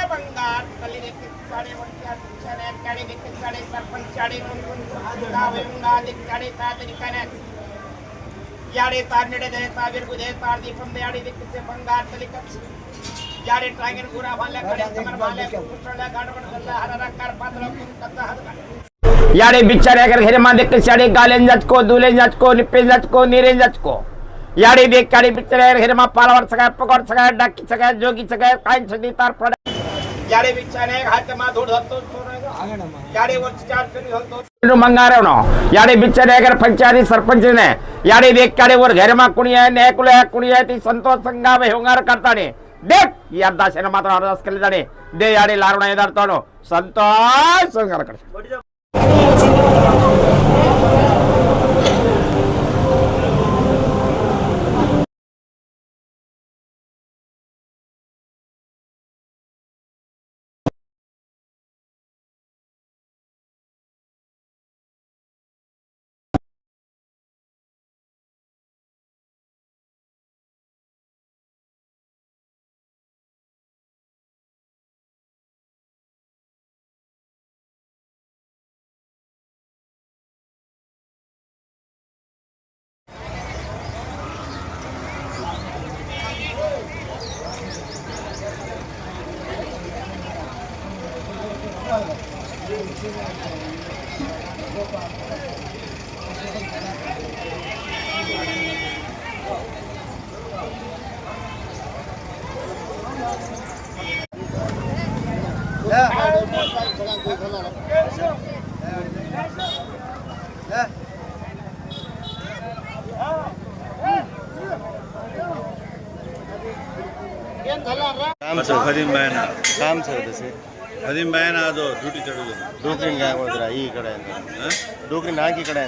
बंगार तली देखील साडे वंचार चाडे काडे देखील साडे सरपंच चाडे गावे उंगाले साडे सात निकाण्यात याडे तारनेडे दे ताबीर बुधे तार दीपम दे याडे देखील बंगार तली कच्छ याडे ट्रांगेर गुरा भाल्या कडे समर भाल्या कुटळ्या गाडवड गल्ला हरारा कार पात्र कच्चा हात याडे बिचारे अगर घेरे मा देखील साडे गालेन जाचको दुलेन जाचको निप्पे जाचको निरेन जाचको याडे देख काडे बिचारे घेरे मा पालावर सगळ्या पकड सगळ्या डाकी सगळ्या जोगी सगळ्या कांचदी तार पड याडे बिचारे हात मा धोड धरतो याडे वर चार करी धरतो मंगारेवनो याडे बिचारे अगर पंचायती सरपंच ने याडे देख काडे वर घेरे मा कुणी आहे नेकुले कुणी आहे ती संतोष संगावे होंगार करताने देख यादाशेने मात्र अरदास केले जाणे दे याडे लारवणा येदारतोनो संतोष संगार कर काम छ खदिम भएन काम छ त्यसै खदिम भएन आज ड्युटी चढ्यो डोक्रिन गएको कुरा यी कडा डोक्रिन नाकी कडा